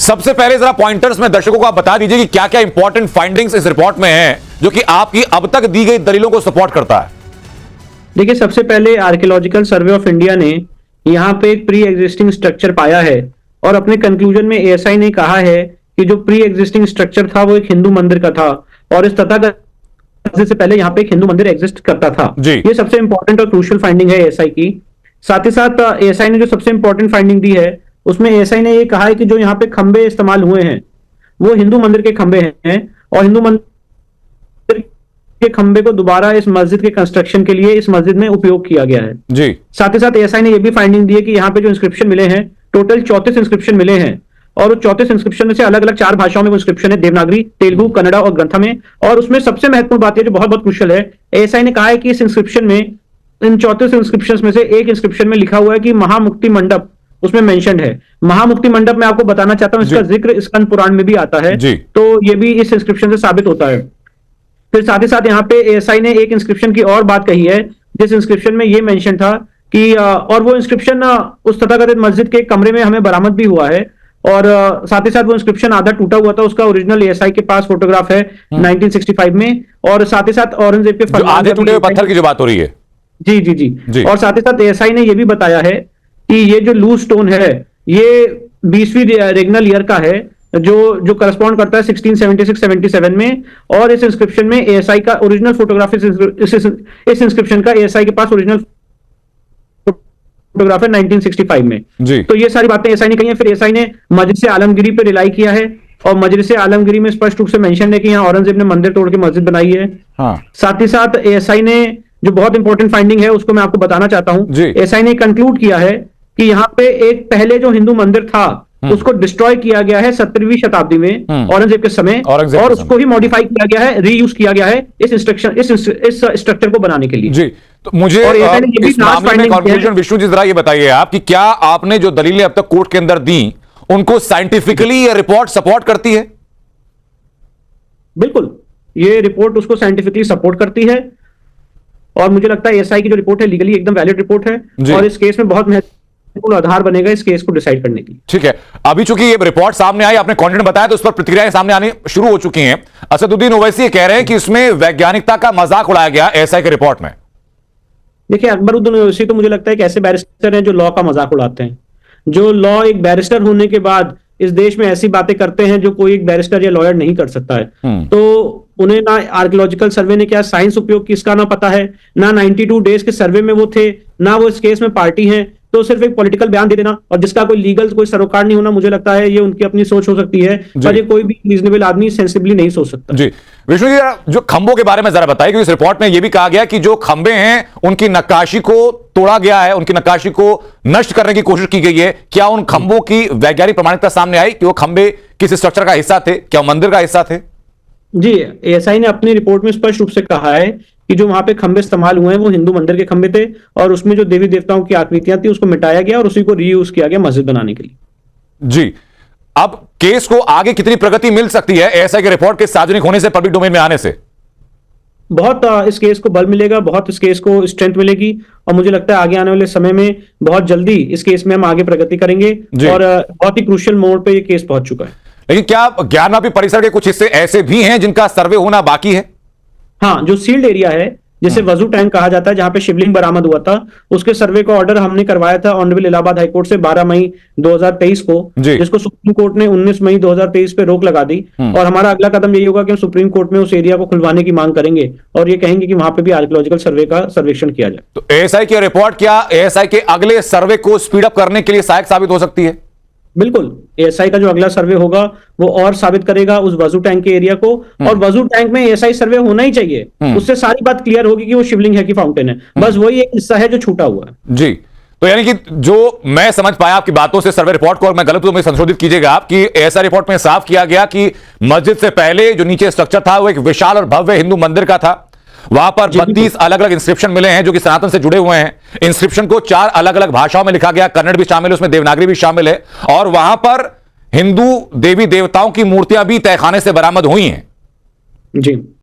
सबसे पहले जरा पॉइंटर्स में दर्शकों को आप बता दीजिए कि क्या क्या इंपॉर्टेंट फाइंडिंग्स इस रिपोर्ट में हैं जो कि आपकी अब तक दी गई दलीलों को सपोर्ट करता है। देखिए, सबसे पहले आर्कियोलॉजिकल सर्वे ऑफ इंडिया ने यहाँ पे एक प्री एग्जिस्टिंग स्ट्रक्चर पाया है और अपने कंक्लूजन में एएसआई ने कहा है कि जो प्री एग्जिस्टिंग स्ट्रक्चर था वो एक हिंदू मंदिर का था और इस तथाकथित से पहले यहाँ पे एक हिंदू मंदिर एग्जिस्ट करता था। ये सबसे इंपॉर्टेंट और क्रूशियल फाइंडिंग है एएसआई की। साथ ही साथ एएसआई ने जो सबसे इंपॉर्टेंट फाइंडिंग दी है उसमें एएसआई ने ये कहा है कि जो यहाँ पे खंबे इस्तेमाल हुए हैं वो हिंदू मंदिर के खंबे हैं और हिंदू मंदिर के खंबे को दोबारा इस मस्जिद के कंस्ट्रक्शन के लिए इस मस्जिद में उपयोग किया गया है जी। साथ ही साथ एएसआई ने यह भी फाइंडिंग दी है कि यहाँ पे जो इंस्क्रिप्शन मिले हैं, टोटल 34 इंस्क्रिप्शन मिले हैं और 34 इंस्क्रिप्शन में से अलग अलग 4 भाषाओं में वो इंस्क्रिप्शन है, देवनागरी, तेलुगु, कन्नड़ा और ग्रंथा में। और उसमें सबसे महत्वपूर्ण बात है जो बहुत बहुत क्रूशियल है, एएसआई ने कहा है कि इस इंस्क्रिप्शन में, इन 34 इंस्क्रिप्शन में से एक इंस्क्रिप्शन में लिखा हुआ है कि महामुक्ति मंडप उसमें मेंशन्ड है। महामुक्ति मंडप में आपको बताना चाहता हूं इसका जिक्र स्कंद पुराण में भी आता है, तो ये भी इस इंस्क्रिप्शन से साबित होता है। फिर साथ ही साथ यहाँ पे एएसआई ने एक इंस्क्रिप्शन की और बात कही है जिस इंस्क्रिप्शन में ये मेंशन था कि और वो इंस्क्रिप्शन उस तथाकथित मस्जिद के कमरे में हमें बरामद भी हुआ है और साथ ही साथ वो इंस्क्रिप्शन आधा टूटा हुआ था, उसका ओरिजिनल एएसआई के पास फोटोग्राफ है 1965 में। और साथ ही साथ औरंगजेब के आधे टूटे हुए पत्थर की जो बात हो रही है जी जी जी। और साथ ही साथ एएसआई ने यह भी बताया है कि ये जो लूज स्टोन है ये 20वीं रेगनल ईयर का है जो करस्पॉन्ड करता है 1676-77 में। और इस इंस्क्रिप्शन में एएसआई का ओरिजिनल फोटोग्राफ इस इंस्क्रिप्शन का एएसआई के पास ओरिजिनल फोटोग्राफ है 1965 में जी। तो ये सारी बातें एएसआई ने कही हैं। फिर एएसआई ने मजलिस आलमगिरी पे रिलाई किया है और मजलिस आलमगिरी में स्पष्ट रूप से मेंशन है कि यहाँ औरंगजेब ने मंदिर तोड़ के मस्जिद बनाई है। साथ ही साथ एएसआई ने जो बहुत इंपॉर्टेंट फाइंडिंग है उसको मैं आपको बताना चाहता हूं। एएसआई ने कंक्लूड किया है कि यहाँ पे एक पहले जो हिंदू मंदिर था उसको डिस्ट्रॉय किया गया है 17वीं शताब्दी में औरंगजेब के समय और उसको ही मॉडिफाई किया गया है, रीयूज किया गया है इस स्ट्रक्चर को बनाने के लिए जी। तो मुझे इस मामले में कंक्लूजन विष्णु जी जरा ये बताइए आप कि क्या आपने जो दलीलें अब तक कोर्ट के अंदर दी उनको साइंटिफिकली ये रिपोर्ट सपोर्ट करती है? बिल्कुल, ये रिपोर्ट उसको साइंटिफिकली सपोर्ट करती है और मुझे लगता है एएसआई की जो रिपोर्ट है लीगली एकदम वैलिड रिपोर्ट है और इस केस में बहुत महत्वपूर्ण आधार बनेगा इस केस को डिसाइड करने की। ठीक है, अभी चूंकि ये रिपोर्ट सामने आई, आपने कंटेंट बताया तो उस पर प्रतिक्रियाएं सामने आनी शुरू हो चुकी हैं। असदुद्दीन ओवैसी कह रहे हैं कि इसमें वैज्ञानिकता का मजाक उड़ाया गया एएसआई के रिपोर्ट में। देखिए, अकबरुद्दीन ओवैसी तो मुझे लगता है कि ऐसे बैरिस्टर हैं जो लॉ का मजाक उड़ाते हैं, जो लॉ एक बैरिस्टर होने के बाद इस देश में ऐसी बातें करते हैं जो कोई एक बैरिस्टर या लॉयर नहीं कर सकता है। तो उन्हें ना आर्कियोलॉजिकल सर्वे ने क्या साइंस उपयोग की इसका ना पता है, ना 92 डेज के सर्वे में वो थे, ना वो इस केस में पार्टी हैं। तो सिर्फ एक पॉलिटिकल बयान दे देना और जिसका कोई लीगल कोई सरोकार नहीं होना, मुझे लगता है ये उनकी अपनी सोच हो सकती है पर ये कोई भी रीजनेबल आदमी सेंसिबली नहीं सोच सकता जी। विष्णु जी, जो खंभों के बारे में जरा बताइए क्योंकि इस रिपोर्ट में यह भी कहा गया कि जो खंभे हैं उनकी नक्काशी को तोड़ा गया है, उनकी नक्काशी को नष्ट करने की कोशिश की गई है। क्या उन खंभों की वैज्ञानिक प्रमाणिकता सामने आई कि वो खंभे किस स्ट्रक्चर का हिस्सा थे, क्या मंदिर का हिस्सा थे? जी, एएसआई ने अपनी रिपोर्ट में स्पष्ट रूप से कहा है कि जो वहां पे खंबे इस्तेमाल हुए हैं वो हिंदू मंदिर के खंबे थे और उसमें जो देवी देवताओं की आकृतियां थी उसको मिटाया गया और उसी को रीयूज किया गया मस्जिद बनाने के लिए जी। अब केस को आगे कितनी प्रगति मिल सकती है एएसआई के रिपोर्ट के सार्वजनिक होने से, पब्लिक डोमेन में आने से? बहुत इस केस को बल मिलेगा, बहुत इस केस को स्ट्रेंथ मिलेगी और मुझे लगता है आगे आने वाले समय में बहुत जल्दी इस केस में हम आगे प्रगति करेंगे और बहुत ही क्रूशियल मोड़ पे ये केस पहुंच चुका है। लेकिन क्या ज्ञानवापी परिसर के कुछ हिस्से ऐसे भी हैं जिनका सर्वे होना बाकी है? हाँ, जो सील्ड एरिया है जिसे वजू टैंक कहा जाता है जहां पे शिवलिंग बरामद हुआ था, उसके सर्वे का ऑर्डर हमने करवाया था ऑनरेबल इलाहाबाद हाईकोर्ट से 12 मई 2023 को, जिसको सुप्रीम कोर्ट ने 19 मई 2023 पे रोक लगा दी। और हमारा अगला कदम यही होगा कि हम सुप्रीम कोर्ट में उस एरिया को खुलवाने की मांग करेंगे और ये कहेंगे कि वहां पे भी आर्कियोलॉजिकल सर्वे का सर्वेक्षण किया जाए। तो एएसआई की रिपोर्ट क्या एएसआई के अगले सर्वे को स्पीड अप करने के लिए सहायक साबित हो सकती है? बिल्कुल, एएसआई का जो अगला सर्वे होगा वो और साबित करेगा उस वजू टैंक के एरिया को और वजू टैंक में एएसआई सर्वे होना ही चाहिए। उससे सारी बात क्लियर होगी कि वो शिवलिंग है कि फाउंटेन है, बस वही एक हिस्सा है जो छूटा हुआ है जी। तो यानी कि जो मैं समझ पाया आपकी बातों से सर्वे रिपोर्ट को, और मैं गलत हूं तो मैं संशोधित कीजिएगा आप, कि एएसआई रिपोर्ट में साफ किया गया कि मस्जिद से पहले जो नीचे स्ट्रक्चर था वो एक विशाल और भव्य हिंदू मंदिर का था। वहां पर 32 अलग अलग इंस्क्रिप्शन मिले हैं जो कि सनातन से जुड़े हुए हैं। इंस्क्रिप्शन को 4 अलग अलग भाषाओं में लिखा गया, कन्नड़ भी शामिल है उसमें, देवनागरी भी शामिल है और वहां पर हिंदू देवी देवताओं की मूर्तियां भी तहखाने से बरामद हुई हैं जी।